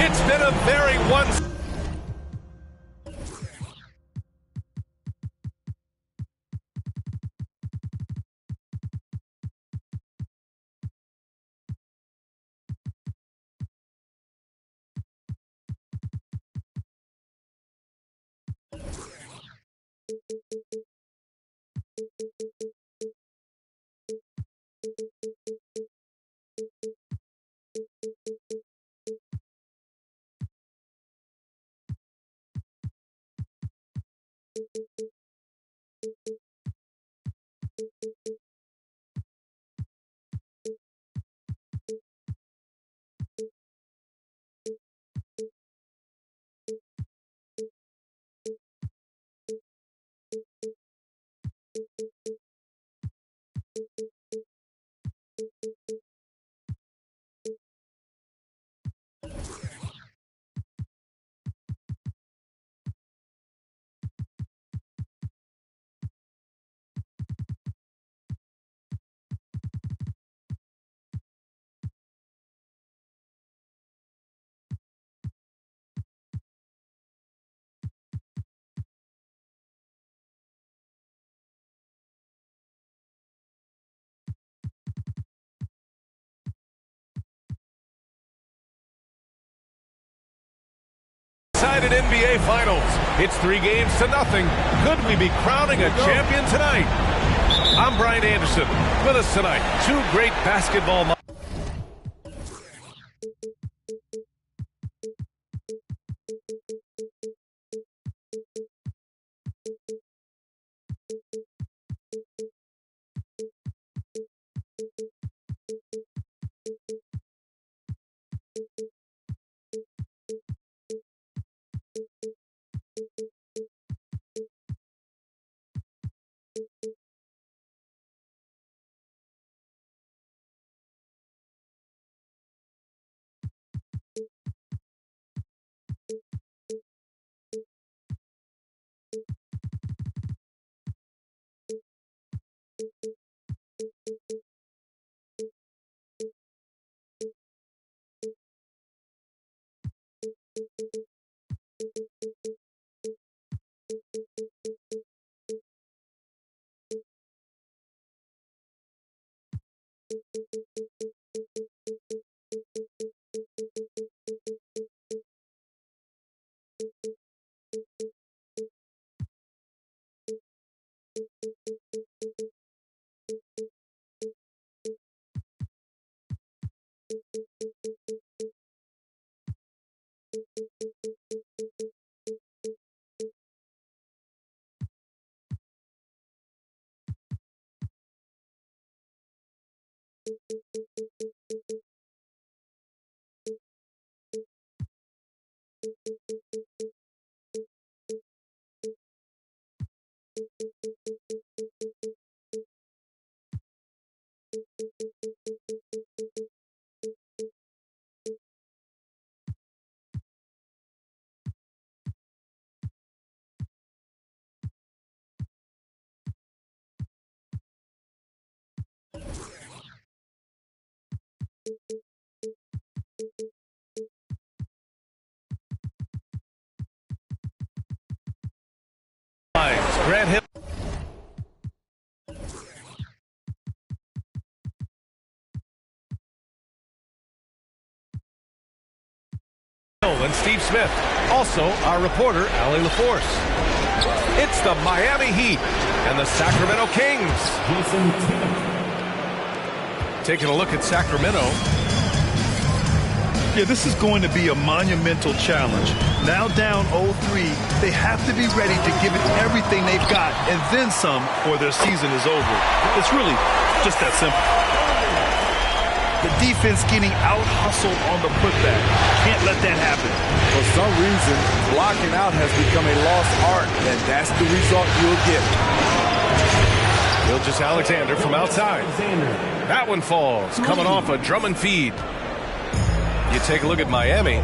It's been a very one. Decided NBA Finals. It's 3-0. Could we be crowning a champion tonight? I'm Brian Anderson. With us tonight, two great basketball Grant Hill. And Steve Smith. Also, our reporter, Allie LaForce. It's the Miami Heat and the Sacramento Kings. Taking a look at Sacramento. Yeah, this is going to be a monumental challenge. Now down 0-3, they have to be ready to give it everything they've got and then some, or their season is over. It's really just that simple. The defense getting out-hustled on the putback. Can't let that happen. For some reason, blocking out has become a lost art, and that's the result you'll get. Gilgeous-Alexander from outside. That one falls, coming off a drum and feed. You take a look at Miami,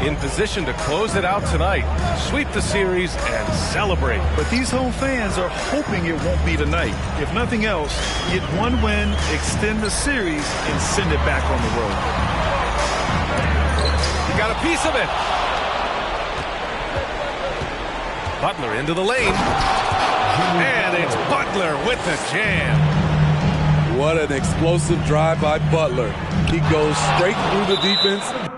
in position to close it out tonight, sweep the series, and celebrate. But these home fans are hoping it won't be tonight. If nothing else, get one win, extend the series, and send it back on the road. You got a piece of it. Butler into the lane. And it's Butler with the jam. What an explosive drive by Butler. He goes straight through the defense.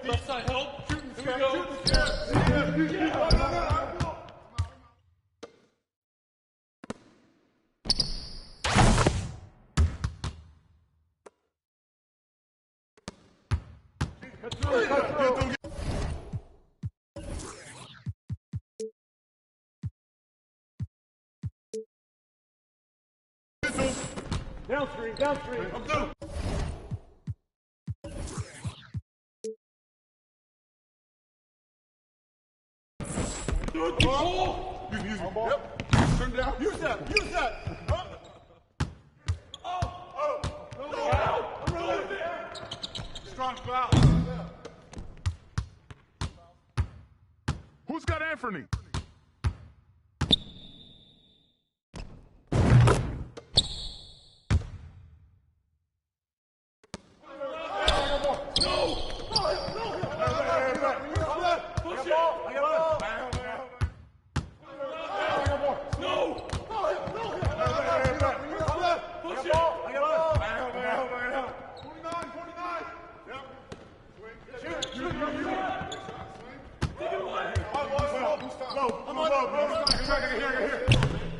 Left side help. Here we go. Downstream, downstream. I'm through. Ball. Use it. Yep. Turn down. Use that. Use that. No. I'm really there. Strong foul. Who's got Anthony?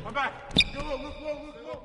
I'm back. Go low, look low, look low.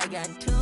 I got two.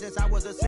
Since I was a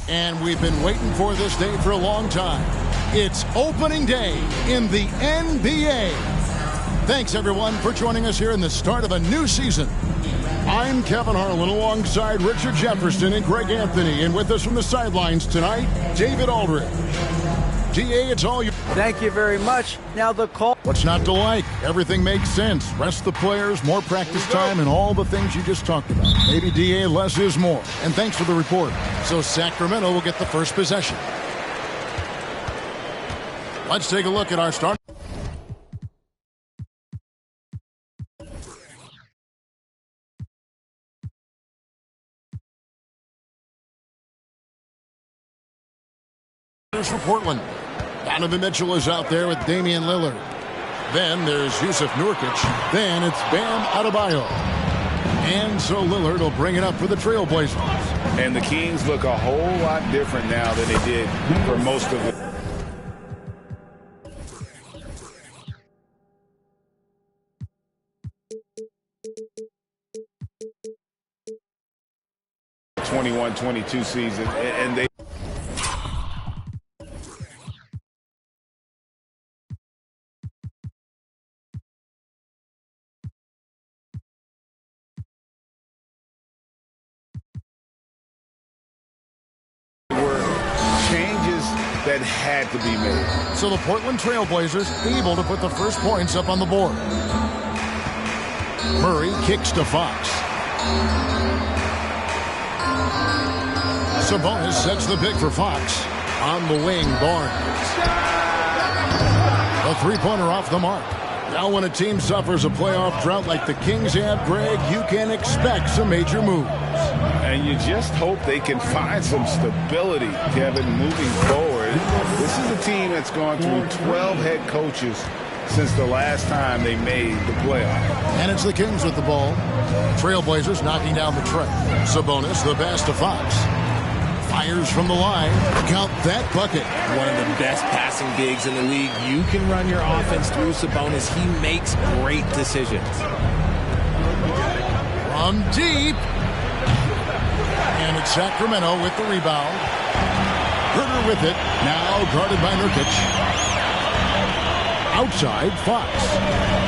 And we've been waiting for this day for a long time. It's opening day in the NBA. Thanks, everyone, for joining us here in the start of a new season. I'm Kevin Harlan alongside Richard Jefferson and Greg Anthony. And with us from the sidelines tonight, David Aldridge. DA, it's all you. Thank you very much. Now the call. What's not to like? Everything makes sense. Rest the players, more practice time, and all the things you just talked about. Maybe DA, less is more. And thanks for the report. So Sacramento will get the first possession. Let's take a look at our start. For Portland. Donovan Mitchell is out there with Damian Lillard. Then there's Yusuf Nurkic. Then it's Bam Adebayo. And so Lillard will bring it up for the Trailblazers. And the Kings look a whole lot different now than they did for most of it. The 21-22 season, and they that had to be made. So the Portland Trailblazers able to put the first points up on the board. Murray kicks to Fox. Sabonis sets the pick for Fox. On the wing, Barnes. A three-pointer off the mark. Now when a team suffers a playoff drought like the Kings have, Greg, you can expect some major moves. And you just hope they can find some stability, Kevin, moving forward. This is a team that's gone through 12 head coaches since the last time they made the playoff. And it's the Kings with the ball. Trailblazers knocking down the tray. Sabonis, the pass to Fox. Fires from the line. Count that bucket. One of the best passing bigs in the league. You can run your offense through Sabonis. He makes great decisions. From deep. And it's Sacramento with the rebound. Herter with it. Now guarded by Nurkic. Outside, Fox.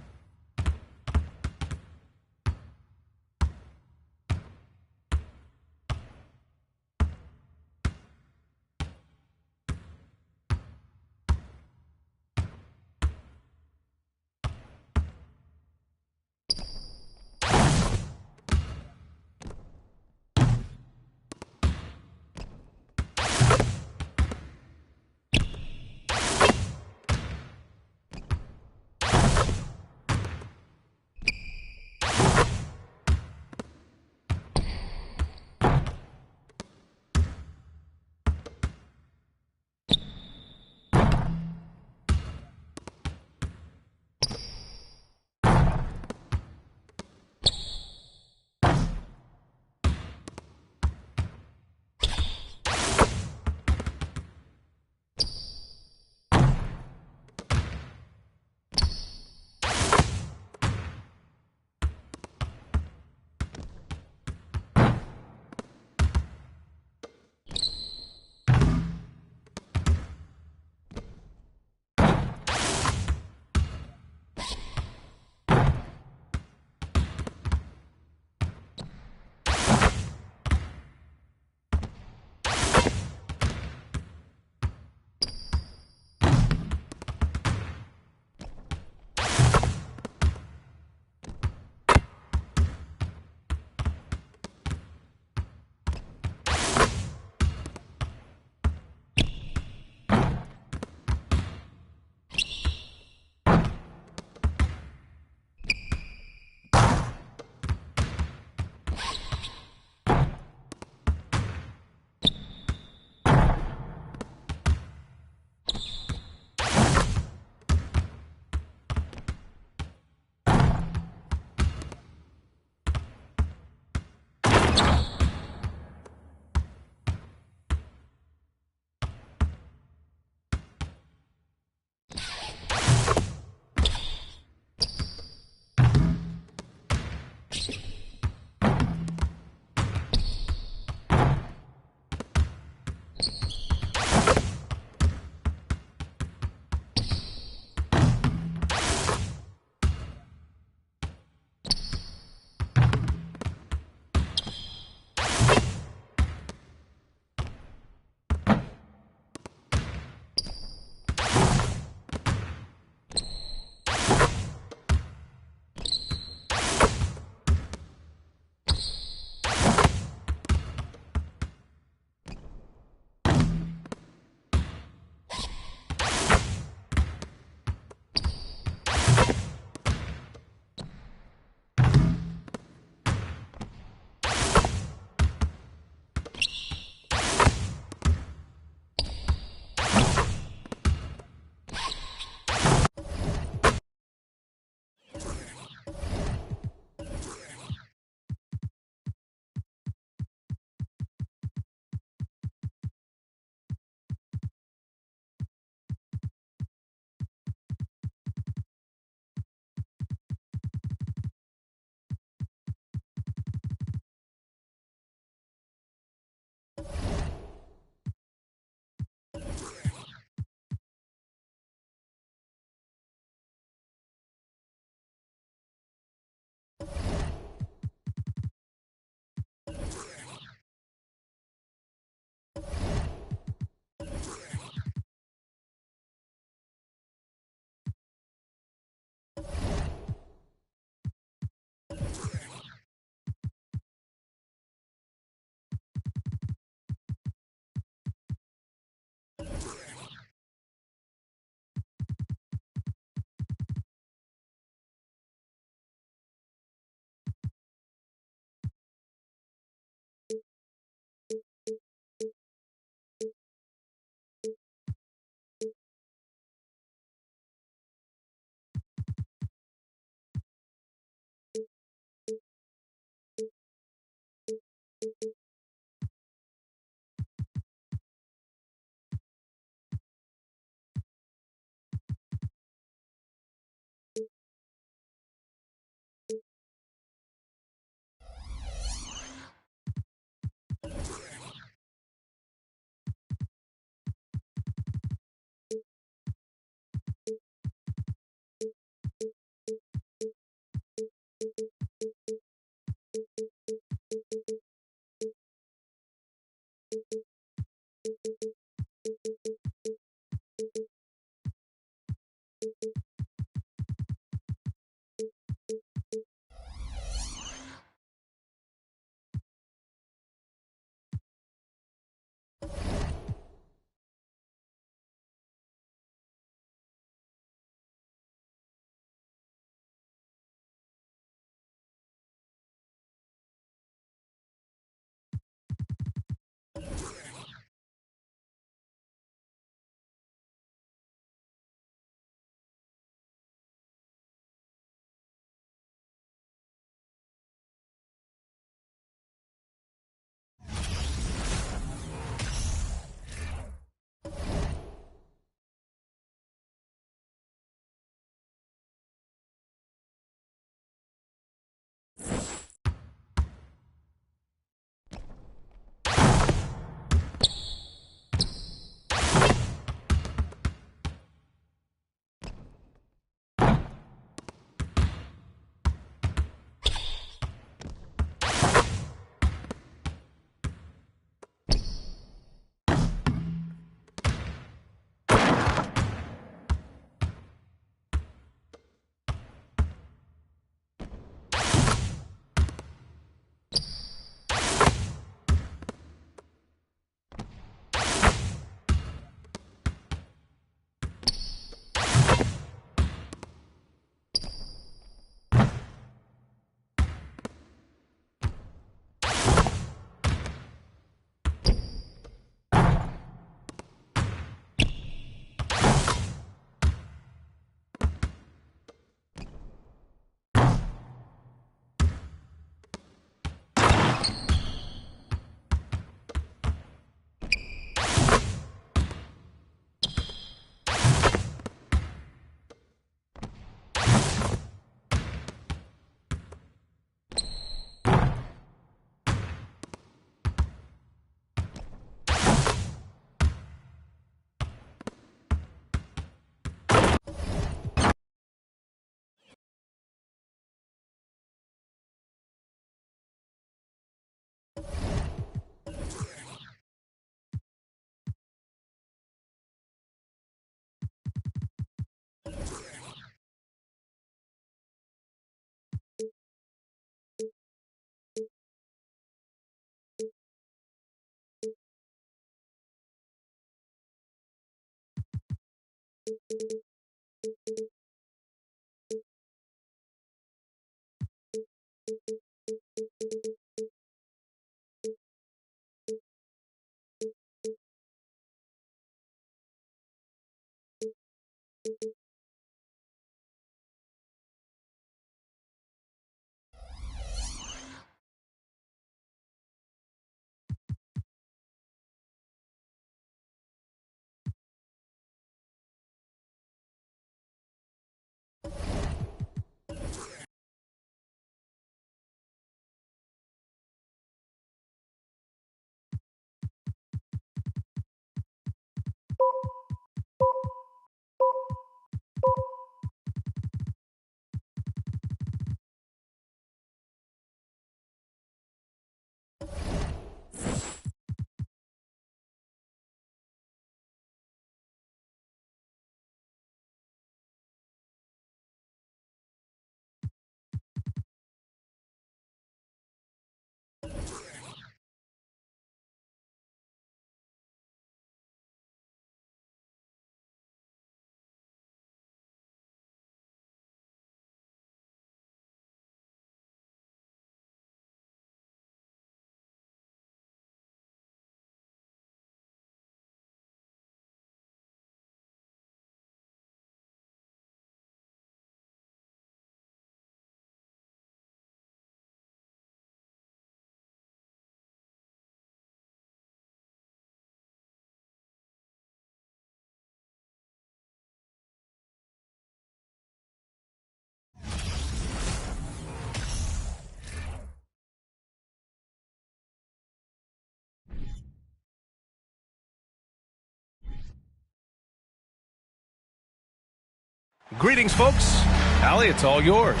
Greetings, folks. Allie, it's all yours.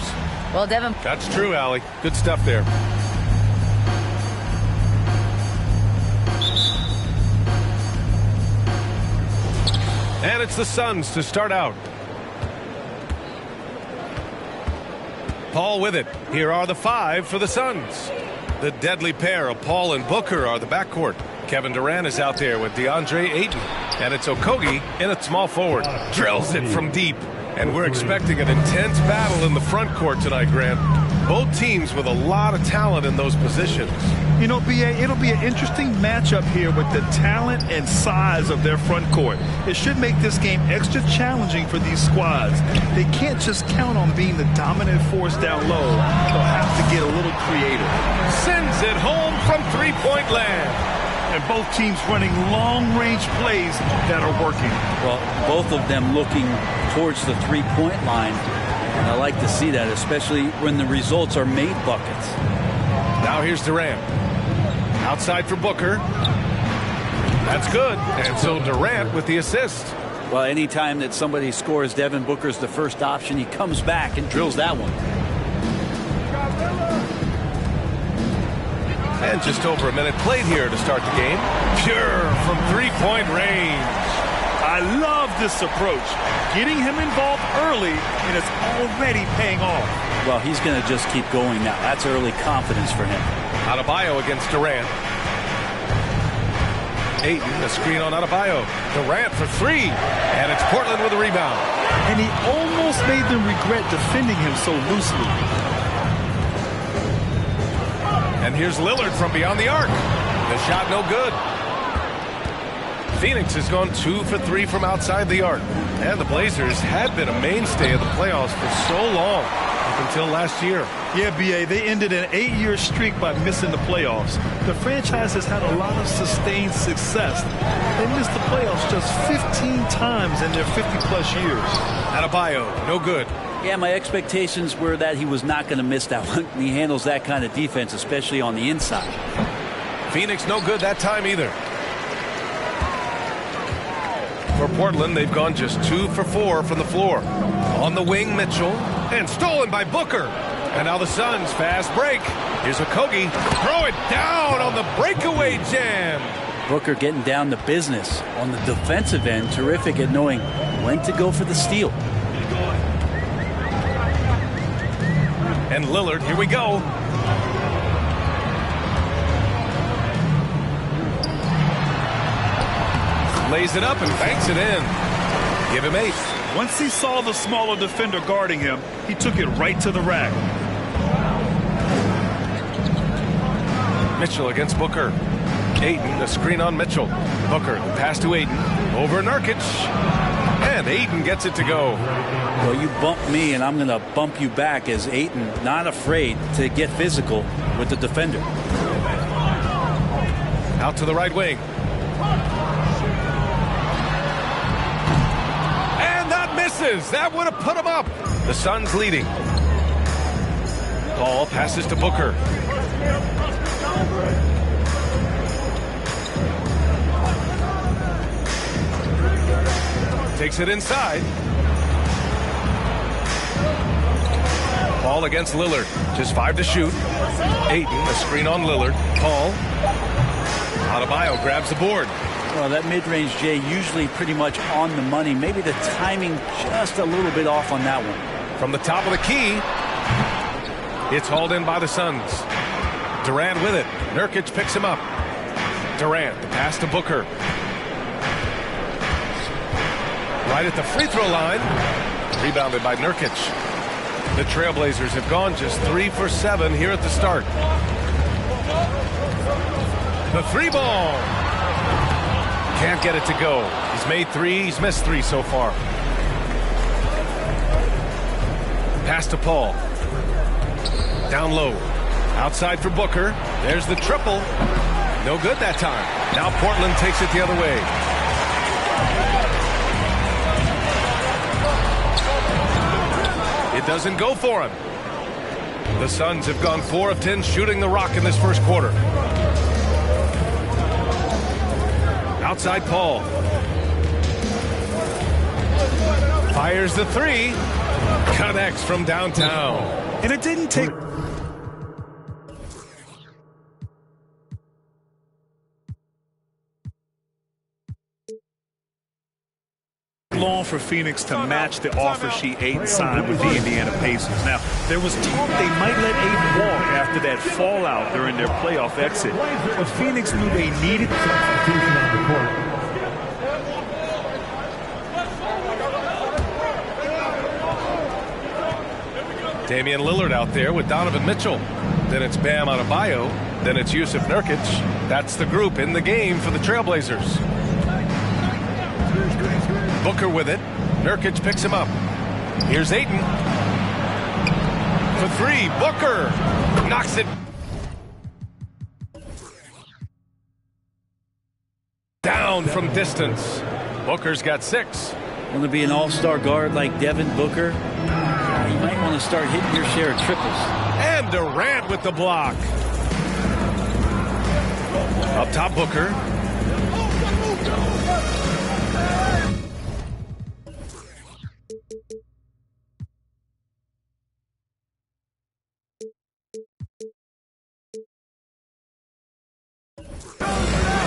Well, Devin. That's true, Allie. Good stuff there. it's the Suns to start out. Paul with it. Here are the 5 for the Suns. The deadly pair of Paul and Booker are the backcourt. Kevin Durant is out there with DeAndre Ayton. And it's Okogie in at small forward. Drills it from deep. And we're expecting an intense battle in the front court tonight, Grant. Both teams with a lot of talent in those positions. You know, B.A., it'll be an interesting matchup here with the talent and size of their front court. It should make this game extra challenging for these squads. They can't just count on being the dominant force down low. They'll have to get a little creative. Sends it home from three-point land. And both teams running long-range plays that are working. Well, both of them looking towards the three-point line. And I like to see that, especially when the results are made buckets. Now here's Durant. Outside for Booker. That's good. And so Durant with the assist. Well, anytime that somebody scores, Devin Booker's the first option. He comes back and drills that one. And just over a minute played here to start the game. Pure from three-point range. I love this approach. Getting him involved early, and it's already paying off. Well, he's going to just keep going now. That's early confidence for him. Adebayo against Durant. Ayton, a screen on Adebayo. Durant for 3. And it's Portland with a rebound. And he almost made them regret defending him so loosely. And here's Lillard from beyond the arc. The shot no good. Phoenix has gone 2 for 3 from outside the arc. And the Blazers had been a mainstay of the playoffs for so long, up until last year. Yeah, B.A., they ended an 8-year streak by missing the playoffs. The franchise has had a lot of sustained success. They missed the playoffs just 15 times in their 50-plus years. Adebayo, no good. Yeah, my expectations were that he was not going to miss that one. He handles that kind of defense, especially on the inside. Phoenix no good that time either. For Portland, they've gone just 2 for 4 from the floor. On the wing, Mitchell. And stolen by Booker. And now the Suns fast break. Here's Okogie. Throw it down on the breakaway jam. Booker getting down to business on the defensive end. Terrific at knowing when to go for the steal. And Lillard, here we go. Lays it up and banks it in. Give him 8. Once he saw the smaller defender guarding him, he took it right to the rack. Mitchell against Booker. Ayton, a screen on Mitchell. Booker, the pass to Ayton. Over Nurkic. And Ayton gets it to go. Well, you bump me, and I'm going to bump you back as Ayton not afraid to get physical with the defender. Out to the right wing. And that misses. That would have put him up. The Suns leading. Ball passes to Booker. Takes it inside. Ball against Lillard. Just 5 to shoot. Ayton, a screen on Lillard. Paul. Adebayo grabs the board. Well, that mid-range, Jay, usually pretty much on the money. Maybe the timing just a little bit off on that one. From the top of the key. It's hauled in by the Suns. Durant with it. Nurkic picks him up. Durant, the pass to Booker. Right at the free throw line. Rebounded by Nurkic. The Trailblazers have gone just 3 for 7 here at the start. The 3 ball. Can't get it to go. He's made 3. He's missed 3 so far. Pass to Paul. Down low. Outside for Booker. There's the triple. No good that time. Now Portland takes it the other way. It doesn't go for him. The Suns have gone 4 of 10 shooting the rock in this first quarter. Outside Paul. Fires the 3. Connects from downtown. And it didn't take long for Phoenix to match the offer sheet Ayton signed with the Indiana Pacers. Now, there was talk they might let Ayton walk after that fallout during their playoff exit. But Phoenix knew they needed substitution on the court. Damian Lillard out there with Donovan Mitchell. Then it's Bam Adebayo. Then it's Yusuf Nurkic. That's the group in the game for the Trailblazers. Booker with it. Nurkic picks him up. Here's Ayton. For three. Booker knocks it down from distance. Booker's got 6. Want to be an all-star guard like Devin Booker? You might want to start hitting your share of triples. And Durant with the block. Up top, Booker.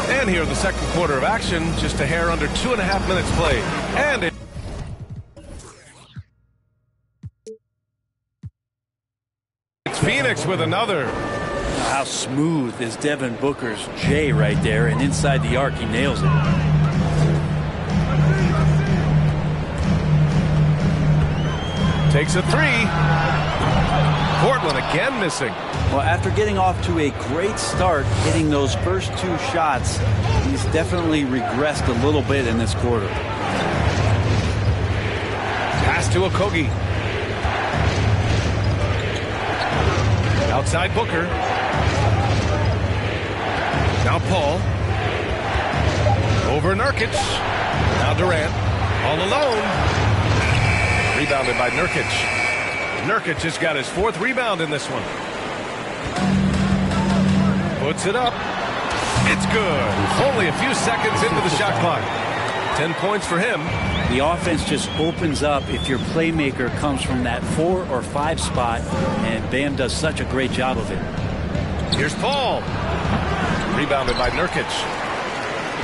And here in the second quarter of action, just a hair under 2.5 minutes played. And it's Phoenix with another. How smooth is Devin Booker's J right there, and inside the arc he nails it. Takes a 3. Portland again missing. Well, after getting off to a great start, hitting those first 2 shots, he's definitely regressed a little bit in this quarter. Pass to Okogie. Outside Booker. Now Paul. Over Nurkic. Now Durant. All alone. Rebounded by Nurkic. Nurkic just got his 4th rebound in this one. Puts it up. It's good. Only a few seconds into the shot clock. 10 points for him. The offense just opens up if your playmaker comes from that 4 or 5 spot, and Bam does such a great job of it. Here's Paul. Rebounded by Nurkic.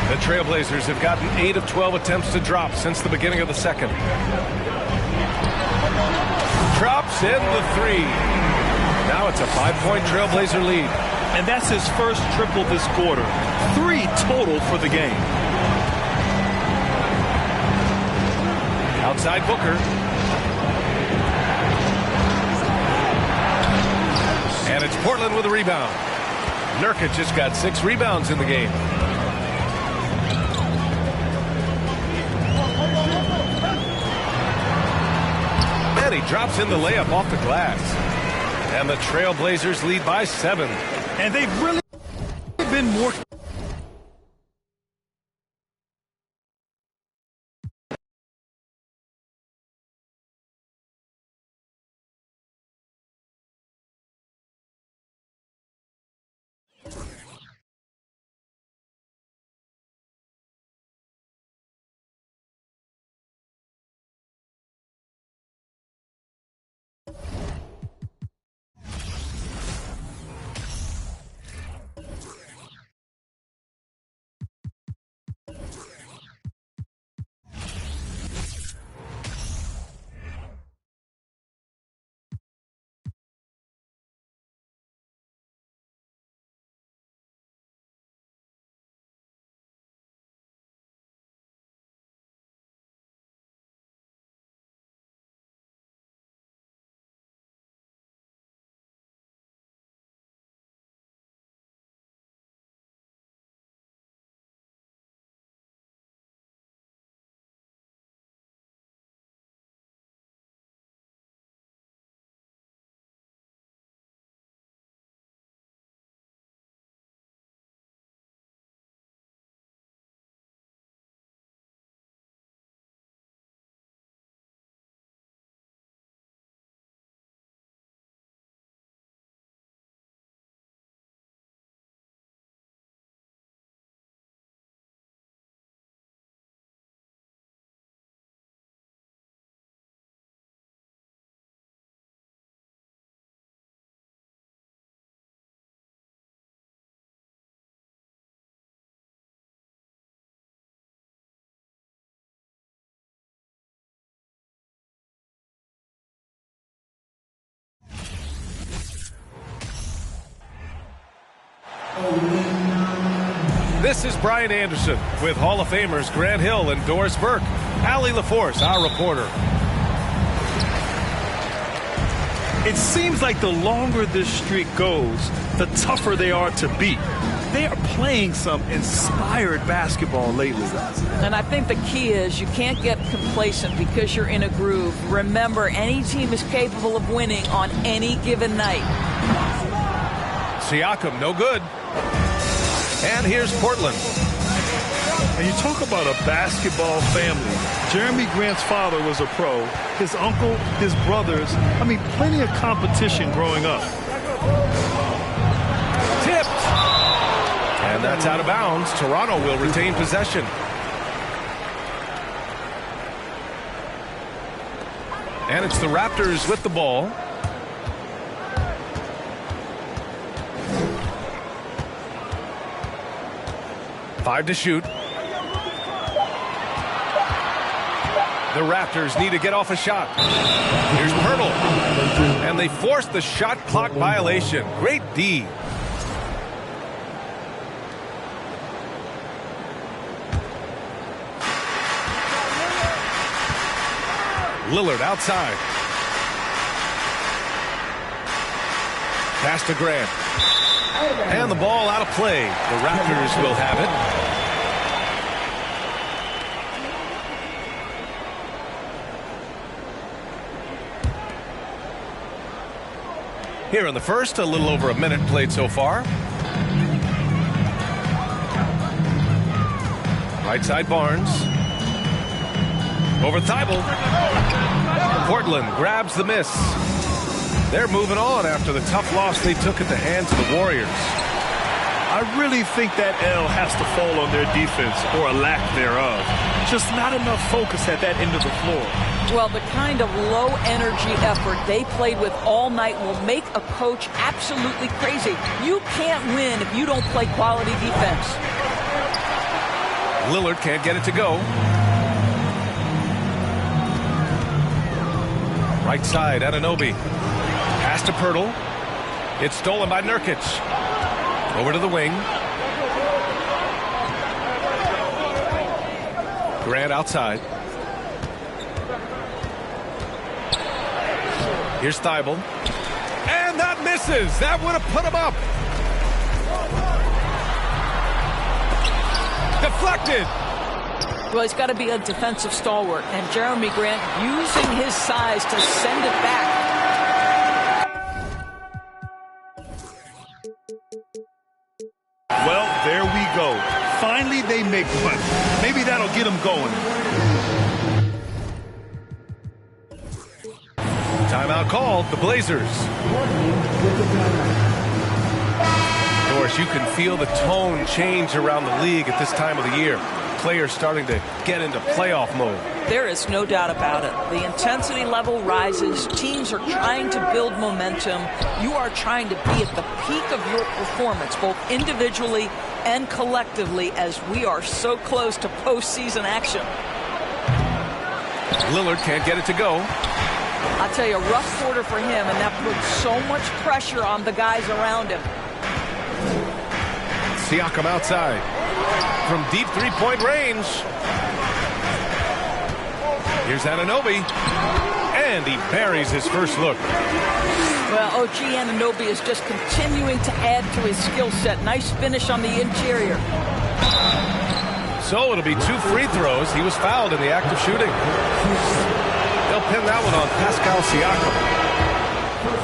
The Trailblazers have gotten 8 of 12 attempts to drop since the beginning of the second. Drops in the 3. Now it's a 5-point Trailblazer lead. And that's his first triple this quarter. 3 total for the game. Outside Booker. And it's Portland with a rebound. Nurkic just got 6 rebounds in the game. And he drops in the layup off the glass. And the Trailblazers lead by 7. And they've really been more This is Brian Anderson with Hall of Famers Grant Hill and Doris Burke. Allie LaForce, our reporter. It seems like the longer this streak goes, the tougher they are to beat. They are playing some inspired basketball lately. And I think the key is you can't get complacent because you're in a groove. Remember, any team is capable of winning on any given night. Siakam, no good. And here's Portland. And you talk about a basketball family. Jeremy Grant's father was a pro. His uncle, his brothers. I mean, plenty of competition growing up. Tipped. And that's out of bounds. Toronto will retain possession. And it's the Raptors with the ball. Five to shoot. The Raptors need to get off a shot. Here's Pirtle. And they force the shot clock violation. Great D. Lillard outside. Pass to Grant. And the ball out of play. The Raptors will have it. Here in the first, a little over a minute played so far. Right side Barnes. Over Thibault. Portland grabs the miss. They're moving on after the tough loss they took at the hands of the Warriors. I really think that L has to fall on their defense or a lack thereof. Just not enough focus at that end of the floor. Well, the kind of low-energy effort they played with all night will make a coach absolutely crazy. You can't win if you don't play quality defense. Lillard can't get it to go. Right side, Anunoby. Pass to Pirtle. It's stolen by Nurkic. Over to the wing. Grant outside. Here's Thibault. And that misses. That would have put him up. Deflected. Well, he's got to be a defensive stalwart, and Jeremy Grant using his size to send it back. Well, there we go. Finally, they make one. Maybe that'll get them going. Timeout called. The Blazers. Doris, you can feel the tone change around the league at this time of the year. Players starting to get into playoff mode. There is no doubt about it. The intensity level rises. Teams are trying to build momentum. You are trying to be at the peak of your performance, both individually and collectively, as we are so close to postseason action. Lillard can't get it to go. I'll tell you, a rough quarter for him, and that puts so much pressure on the guys around him. Siakam outside. From deep three-point range. Here's Anunoby. And he buries his first look. Well, OG Anunoby is just continuing to add to his skill set. Nice finish on the interior. So it'll be 2 free throws. He was fouled in the act of shooting. They'll pin that one on Pascal Siakam.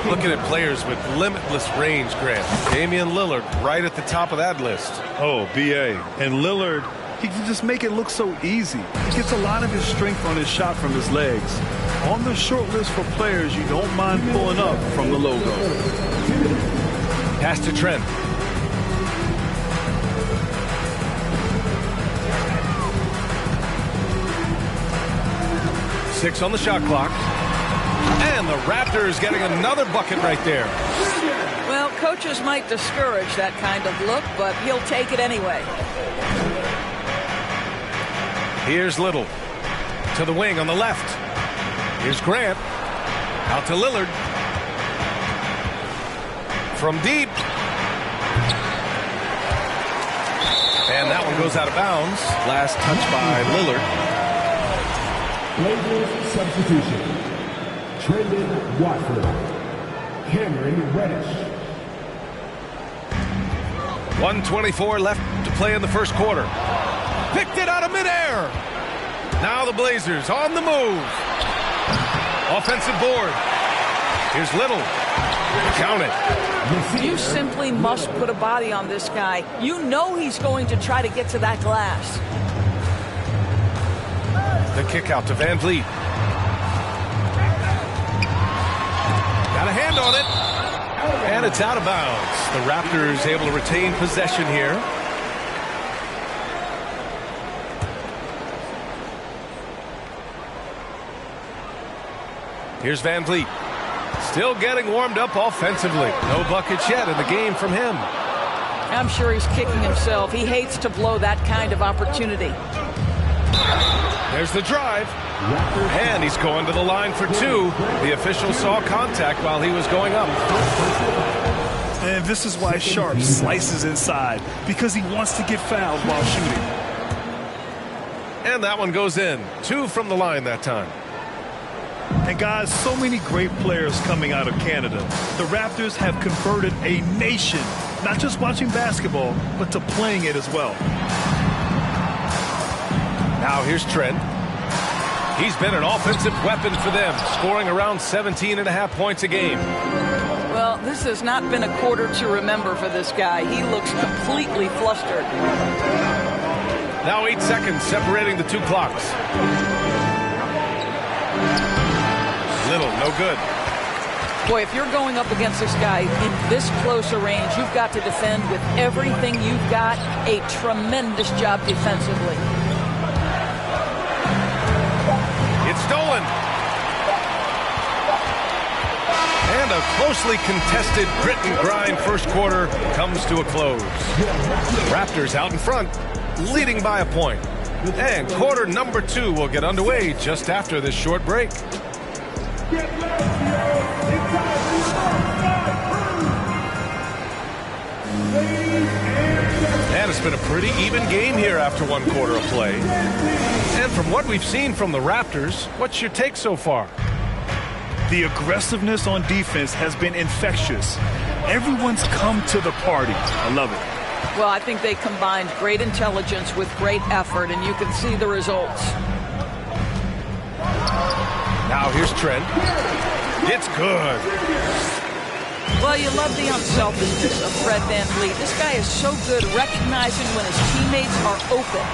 Looking at players with limitless range, Grant. Damian Lillard right at the top of that list. Oh, B.A. And Lillard, he can just make it look so easy. He gets a lot of his strength on his shot from his legs. On the short list for players you don't mind pulling up from the logo. Pass to Trent. Six on the shot clock. And the Raptors getting another bucket right there. Well, coaches might discourage that kind of look, but he'll take it anyway. Here's Little to the wing on the left. Here's Grant. Out to Lillard. From deep. And that one goes out of bounds. Last touch by Lillard. Blazers substitution. Trendon Watford. Cameron Reddish. 1:24 left to play in the first quarter. Picked it out of midair. Now the Blazers on the move. Offensive board. Here's Little. Count it. You simply must put a body on this guy. You know he's going to try to get to that glass. The kick out to Van Vliet. Got a hand on it. And it's out of bounds. The Raptors able to retain possession here. Here's Van Vliet. Still getting warmed up offensively. No buckets yet in the game from him. I'm sure he's kicking himself. He hates to blow that kind of opportunity. There's the drive. And he's going to the line for two. The official saw contact while he was going up. And this is why Sharp slices inside, because he wants to get fouled while shooting. And that one goes in. 2 from the line that time. And guys, so many great players coming out of Canada. The Raptors have converted a nation, not just watching basketball, but to playing it as well. Now here's Trent. He's been an offensive weapon for them, scoring around 17.5 points a game. Well, this has not been a quarter to remember for this guy. He looks completely flustered. Now 8 seconds separating the two clocks. Little, no good. Boy, if you're going up against this guy in this close a range, you've got to defend with everything you've got. A tremendous job defensively. It's stolen. And a closely contested grit and grind first quarter comes to a close. Raptors out in front, leading by a point. And quarter number 2 will get underway just after this short break. And it's been a pretty even game here after one quarter of play. And from what we've seen from the Raptors, what's your take so far? The aggressiveness on defense has been infectious. Everyone's come to the party. I love it. Well, I think they combined great intelligence with great effort, and you can see the results. Now here's Trent. It's good. Well, you love the unselfishness of Fred Van Vliet. This guy is so good recognizing when his teammates are open.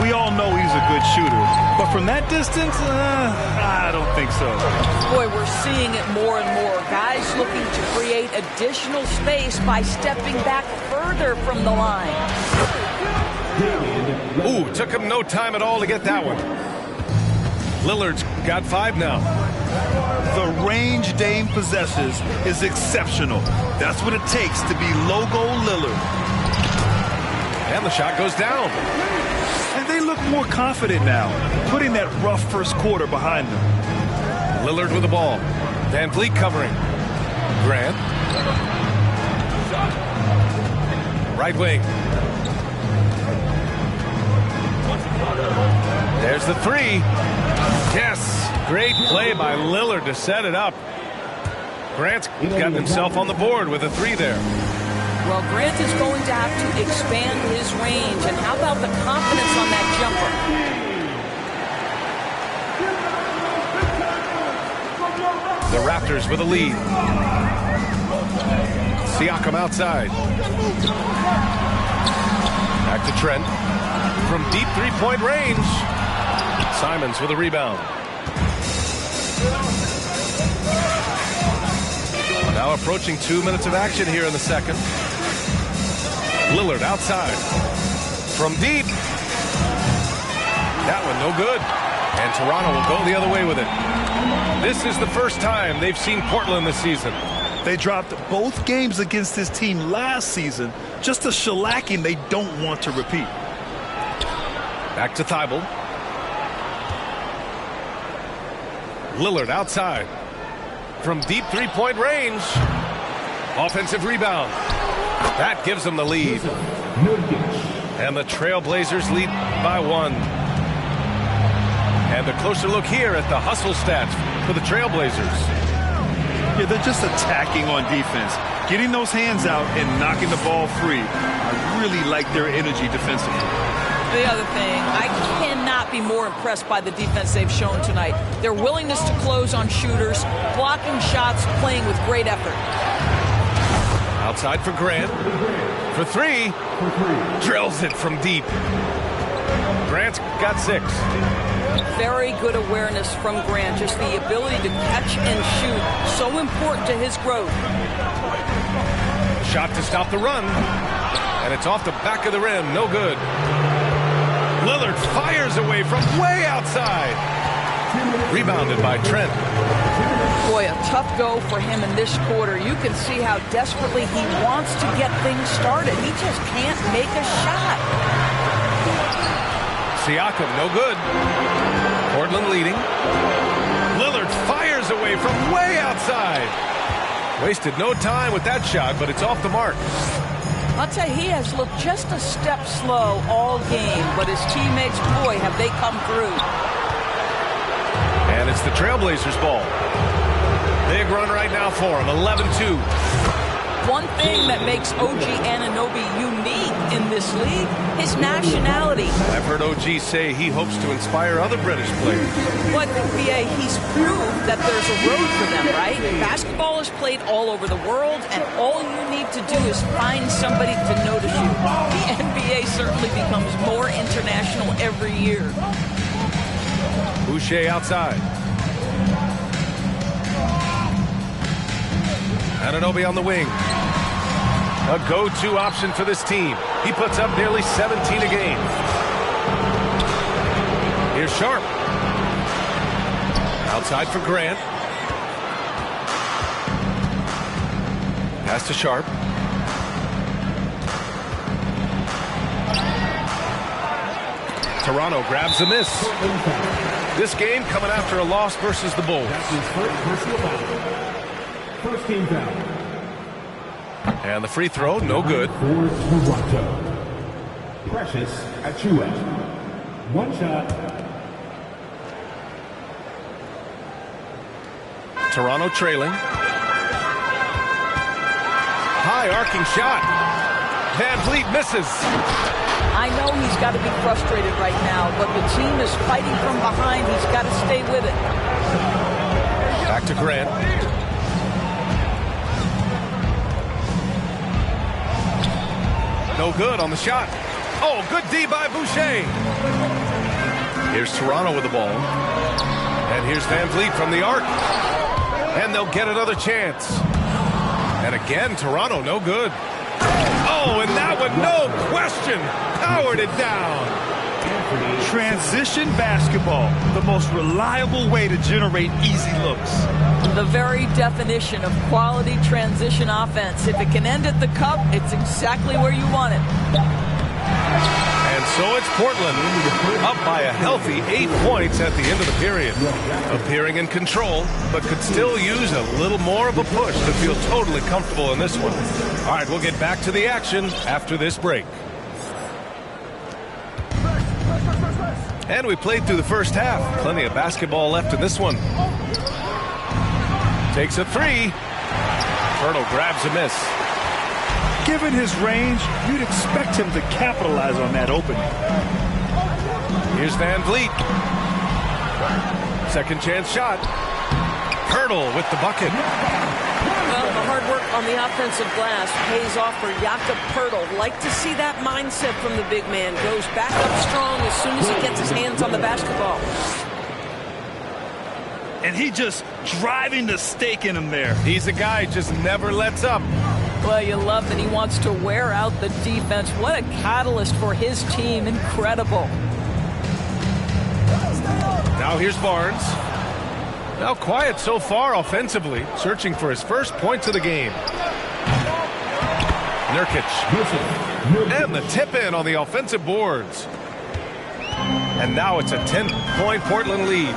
We all know he's a good shooter, but from that distance, I don't think so. Boy, we're seeing it more and more. Guys looking to create additional space by stepping back further from the line. Ooh, took him no time at all to get that one. Lillard's got 5 now. The range Dame possesses is exceptional. That's what it takes to be logo Lillard. And the shot goes down. And they look more confident now, putting that rough first quarter behind them. Lillard with the ball. Van Vliet covering. Grant. Right wing. There's the 3. Yes. Great play by Lillard to set it up. Grant's got himself on the board with a 3 there. Well, Grant is going to have to expand his range. And how about the confidence on that jumper? The Raptors with a lead. Siakam outside. Back to Trent. From deep three-point range. Simons with a rebound. Now approaching 2 minutes of action here in the second. Lillard outside. From deep. That one no good. And Toronto will go the other way with it. This is the first time they've seen Portland this season. They dropped both games against this team last season. Just a shellacking they don't want to repeat. Back to Thibault. Lillard outside. From deep three-point range. Offensive rebound. That gives them the lead. And the Trailblazers lead by 1. And a closer look here at the hustle stats for the Trailblazers. Yeah, they're just attacking on defense. Getting those hands out and knocking the ball free. I really like their energy defensively. The other thing, I cannot be more impressed by the defense they've shown tonight. Their willingness to close on shooters, blocking shots, playing with great effort. Outside for Grant. For 3. Drills it from deep. Grant's got 6. Very good awareness from Grant. Just the ability to catch and shoot. So important to his growth. Shot to stop the run. And it's off the back of the rim. No good. Lillard fires away from way outside. Rebounded by Trent. Boy, a tough go for him in this quarter. You can see how desperately he wants to get things started. He just can't make a shot. Siakam, no good. Portland leading. Lillard fires away from way outside. Wasted no time with that shot, but it's off the mark. I'll tell you, he has looked just a step slow all game, but his teammates, boy, have they come through. And it's the Trailblazers' ball. Big run right now for him, 11-2. One thing that makes OG Anunoby unique in this league, his nationality. I've heard OG say he hopes to inspire other British players. But, BA, he's proved that there's a road for them, right? Basketball is played all over the world, and all you need to do is find somebody to notice you. The NBA certainly becomes more international every year. Boucher outside. Anunoby on the wing. A go-to option for this team. He puts up nearly 17 a game. Here's Sharp. Outside for Grant. Pass to Sharp. Toronto grabs a miss. This game coming after a loss versus the Bulls. That's his first personal foul. First team foul. And the free throw, no good. For Toronto, Precious Achiuwa. One shot. Toronto trailing. High arcing shot. Van Vliet misses. I know he's got to be frustrated right now, but the team is fighting from behind. He's got to stay with it. Back to Grant. No good on the shot. Oh, good D by Boucher. Here's Toronto with the ball. And here's Van Vliet from the arc. And they'll get another chance. And again, Toronto, no good. Oh, and that one, no question, powered it down. Transition basketball, the most reliable way to generate easy looks. The very definition of quality transition offense. If it can end at the cup, it's exactly where you want it. And so it's Portland, up by a healthy 8 points at the end of the period. Appearing in control, but could still use a little more of a push to feel totally comfortable in this one. All right, we'll get back to the action after this break. And we played through the first half. Plenty of basketball left in this one. Takes a 3. Turtle grabs a miss. Given his range, you'd expect him to capitalize on that opening. Here's Van Vliet. Second chance shot. Hurdle with the bucket. Well, the hard work on the offensive glass pays off for Jakob Poeltl. Like to see that mindset from the big man. Goes back up strong as soon as he gets his hands on the basketball. And he just driving the stake in him there. He's a guy who just never lets up. Well, you love that he wants to wear out the defense. What a catalyst for his team. Incredible. Now here's Barnes. Now quiet so far offensively, searching for his first points of the game. Nurkic. And the tip in on the offensive boards. And now it's a 10-point Portland lead.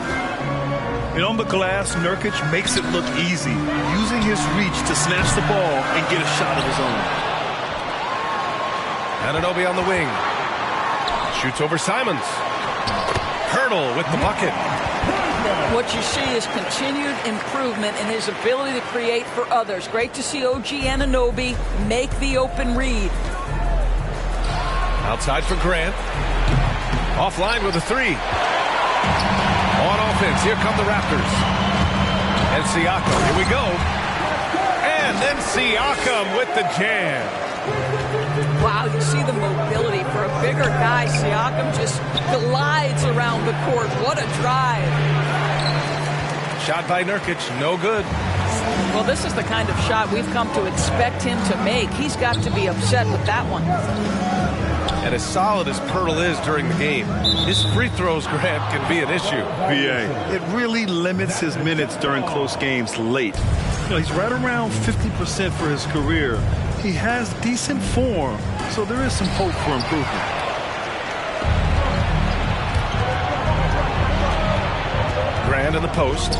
And on the glass, Nurkic makes it look easy, using his reach to snatch the ball and get a shot of his own. Anunoby on the wing. Shoots over Simons. Hurdle with the bucket. What you see is continued improvement in his ability to create for others. Great to see OG Anunoby make the open read. Outside for Grant. Offline with a three. On offense, here come the Raptors. And Siakam, here we go. And then Siakam with the jam. Wow, you see the mobility. For a bigger guy, Siakam just glides around the court. What a drive. Shot by Nurkic, no good. Well, this is the kind of shot we've come to expect him to make. He's got to be upset with that one. And as solid as Pirtle is during the game, his free throws, Grant, can be an issue. BA, it really limits his minutes during close games late. You know, he's right around 50% for his career. He has decent form, so there is some hope for improvement. Grant in the post.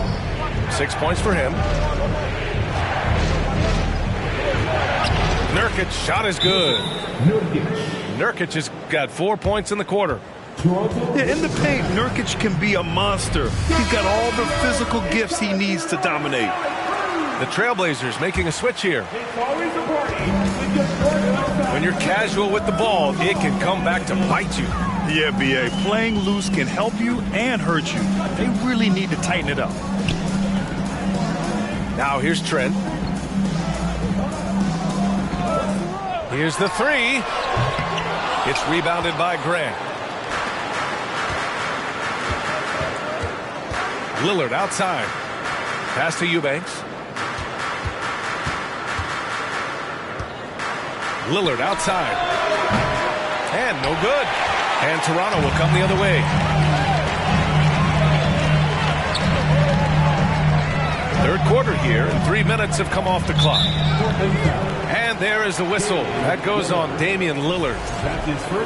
6 points for him. Nurkic shot is good. Nurkic has got 4 points in the quarter. Yeah, in the paint, Nurkic can be a monster. He's got all the physical gifts he needs to dominate. The Trailblazers making a switch here. When you're casual with the ball, it can come back to bite you. Yeah, BA, playing loose can help you and hurt you. They really need to tighten it up. Now here's Trent. Here's the three. It's rebounded by Grant. Lillard outside. Pass to Eubanks. Lillard outside. And no good. And Toronto will come the other way. Third quarter here, and 3 minutes have come off the clock. And there is the whistle. That goes on Damian Lillard.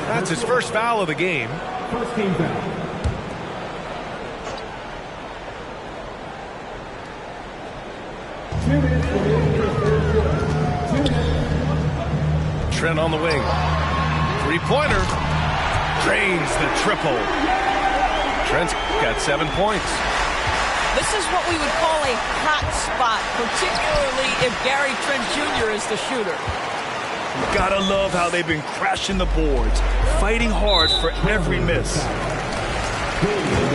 That's his first foul of the game. First team foul. Trent on the wing. Three-pointer. Drains the triple. Trent's got 7 points. This is what we would call a hot spot, particularly if Gary Trent Jr. is the shooter. Gotta love how they've been crashing the boards, fighting hard for every miss.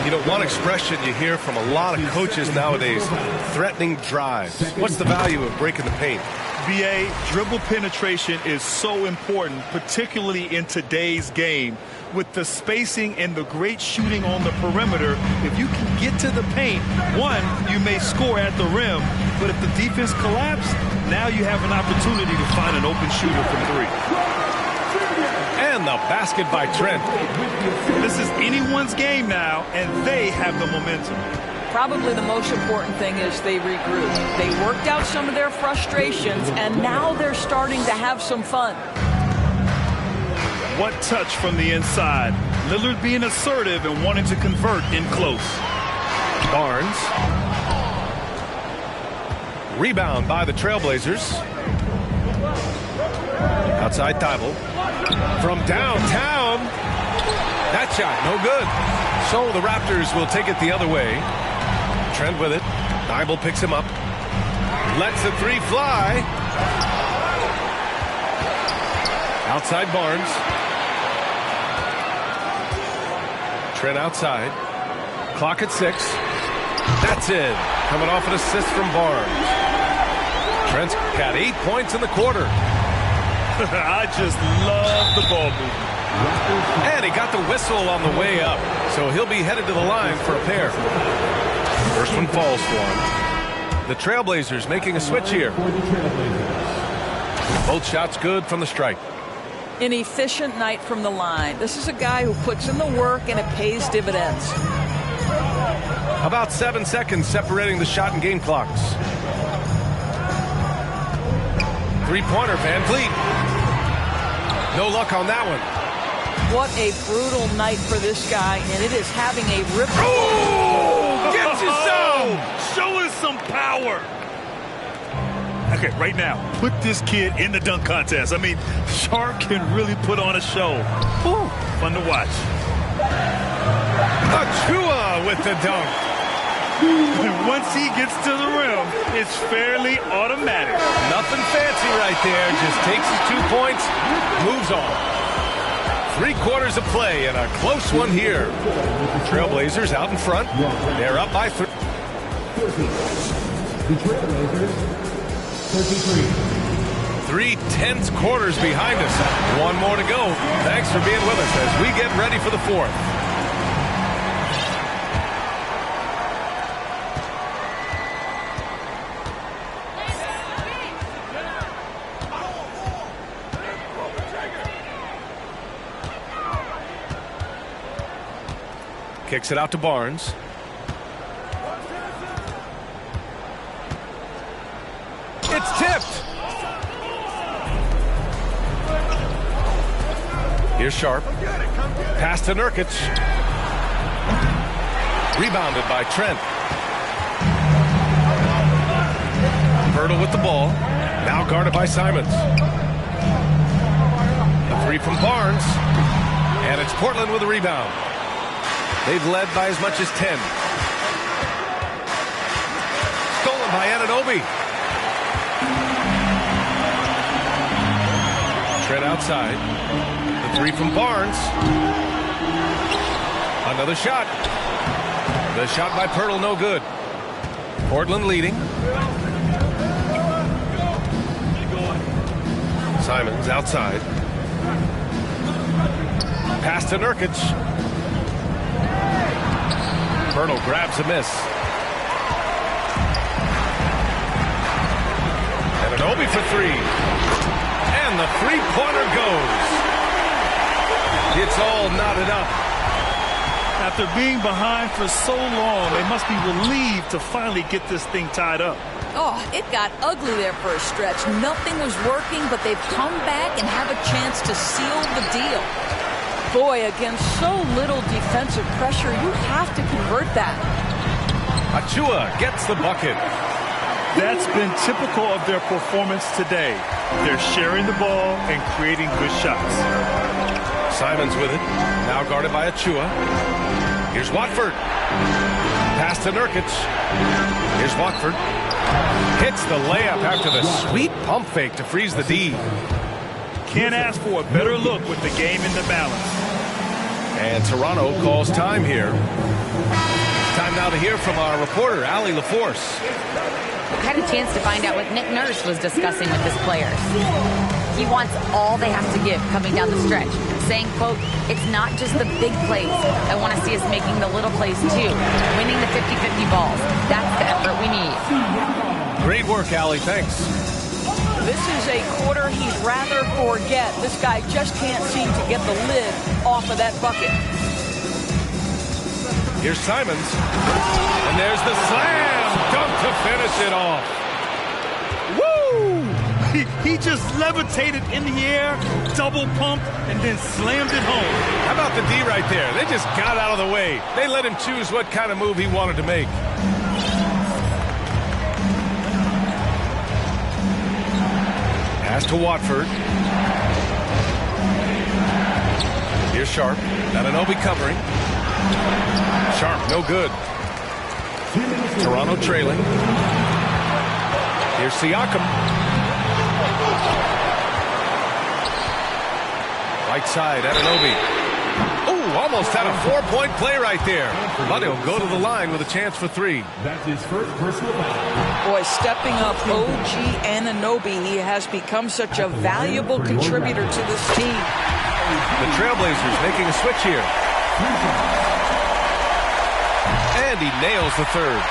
You know, one expression you hear from a lot of coaches nowadays, threatening drives. What's the value of breaking the paint? BA, dribble penetration is so important, particularly in today's game. With the spacing and the great shooting on the perimeter, if you can get to the paint, one, you may score at the rim, but if the defense collapses, now you have an opportunity to find an open shooter from three. And the basket by Trent. This is anyone's game now, and they have the momentum. Probably the most important thing is they regrouped. They worked out some of their frustrations, and now they're starting to have some fun. What touch from the inside. Lillard being assertive and wanting to convert in close. Barnes. Rebound by the Trailblazers. Outside Thibault. From downtown. That shot, no good. So the Raptors will take it the other way. Trent with it. Thibault picks him up. Lets the three fly. Outside Barnes. Trent outside. Clock at 6. That's it. Coming off an assist from Barnes. Trent's got 8 points in the quarter. I just love the ball movement. And he got the whistle on the way up. So he'll be headed to the line for a pair. First one falls for him. The Trailblazers making a switch here. Both shots good from the strike. An efficient night from the line. This is a guy who puts in the work and it pays dividends. About 7 seconds separating the shot and game clocks. Three-pointer, Van Vliet. No luck on that one. What a brutal night for this guy, and it is having a ripple. Oh, gets you some! Show us some power. Okay, right now, put this kid in the dunk contest. I mean, Sharp can really put on a show. Whew, fun to watch. Achua with the dunk. Once he gets to the rim, it's fairly automatic. Nothing fancy right there. Just takes his 2 points, moves on. 3/4 of play and a close one here. Trailblazers out in front. They're up by 3. The Trailblazers, 33. 3 tense quarters behind us. One more to go. Thanks for being with us as we get ready for the 4th. Kicks it out to Barnes. It's tipped. Here's Sharp. Pass to Nurkic. Rebounded by Trent. Birtle with the ball. Now guarded by Simons. A 3 from Barnes. And it's Portland with a rebound. They've led by as much as 10. Stolen by Anunoby. Trent outside. The 3 from Barnes. Another shot. The shot by Pirtle, no good. Portland leading. Simons outside. Pass to Nurkic. Pirtle grabs a miss. Anunoby for 3. And the 3-pointer goes. It's all knotted up. After being behind for so long, they must be relieved to finally get this thing tied up. Oh, it got ugly there for a stretch. Nothing was working, but they've come back and have a chance to seal the deal. Boy, against so little defensive pressure, you have to convert that. Achua gets the bucket. That's been typical of their performance today. They're sharing the ball and creating good shots. Simons with it. Now guarded by Achua. Here's Watford. Pass to Nurkic. Here's Watford. Hits the layup after the sweet pump fake to freeze the D. Can't ask for a better look with the game in the balance. And Toronto calls time here. Time now to hear from our reporter, Allie LaForce. I had a chance to find out what Nick Nurse was discussing with his players. He wants all they have to give coming down the stretch, saying, quote, it's not just the big plays. I want to see us making the little plays too, winning the 50-50 balls. That's the effort we need. Great work, Allie. Thanks. This is a quarter he'd rather forget. This guy just can't seem to get the lid off of that bucket. Here's Simons. And there's the slam dunk to finish it off. Woo! He just levitated in the air, double pumped, and then slammed it home. How about the D right there? They just got out of the way. They let him choose what kind of move he wanted to make. Pass to Watford. Here's Sharp. Anunoby covering. Sharp, no good. Toronto trailing. Here's Siakam. Right side, Anunoby. Oh, almost had a 4-point play right there. But he'll go to the line with a chance for 3. That's his first personal foul. Boy, stepping up OG Anunoby, he has become such a valuable contributor to this team. The Trailblazers making a switch here. And he nails the 3rd.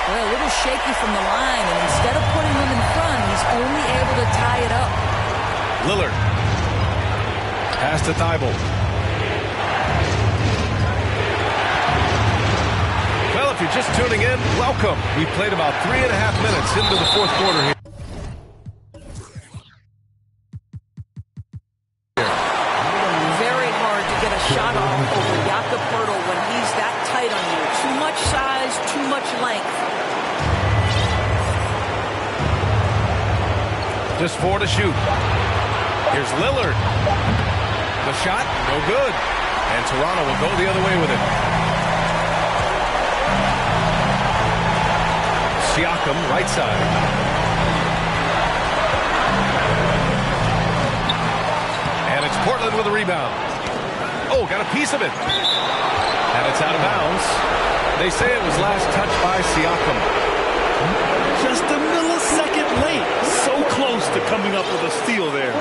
Well, a little shaky from the line, and instead of putting them in front, he's only able to tie it up. Lillard. Pass to Thibault. Well, if you're just tuning in, welcome. We played about 3.5 minutes into the 4th quarter here. Very hard to get a shot off over Jakob Poeltl when he's that tight on you. Too much size, too much length. Just 4 to shoot. Here's Lillard. The shot, no good. And Toronto will go the other way with it. Siakam, right side. And it's Portland with a rebound. Oh, got a piece of it. And it's out of bounds. They say it was last touched by Siakam. Just a millisecond late. So close to coming up with a steal there.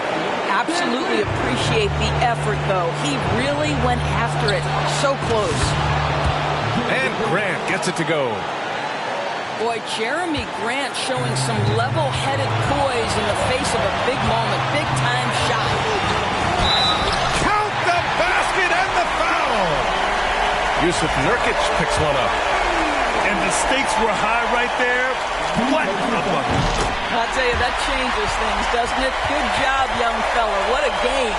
Absolutely appreciate the effort, though. He really went after it. So close. And Grant gets it to go. Boy, Jeremy Grant showing some level-headed poise in the face of a big moment. Big-time shot. Count the basket and the foul. Yusuf Nurkic picks one up. And the stakes were high right there. What a bucket. I'll tell you, that changes things, doesn't it? Good job, young fella. What a game.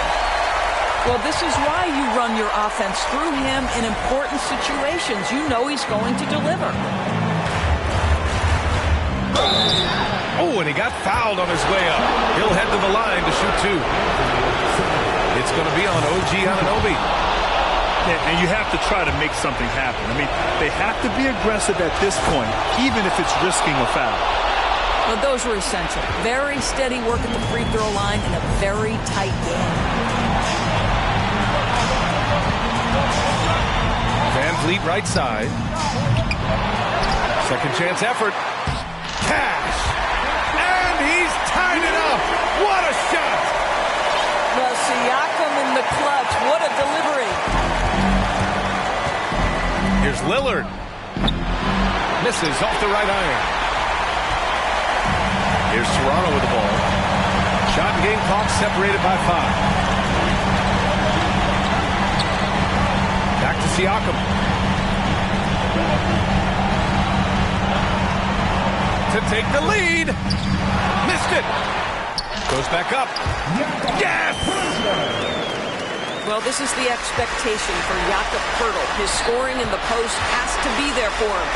Well, this is why you run your offense through him in important situations. You know he's going to deliver. Oh, and he got fouled on his way up. He'll head to the line to shoot 2. It's going to be on OG Anunoby. And you have to try to make something happen. I mean, they have to be aggressive at this point, even if it's risking a foul. Well, those were essential. Very steady work at the free throw line in a very tight game. Van Vliet right side. Second chance effort. Cash. And he's tied it up. What a shot. Well, Siakam in the clutch. What a delivery. Here's Lillard. Misses off the right iron. Here's Toronto with the ball. Shot and game clock separated by 5. Back to Siakam. To take the lead. Missed it. Goes back up. Yes! Well, this is the expectation for Jakob Poeltl. His scoring in the post has to be there for him.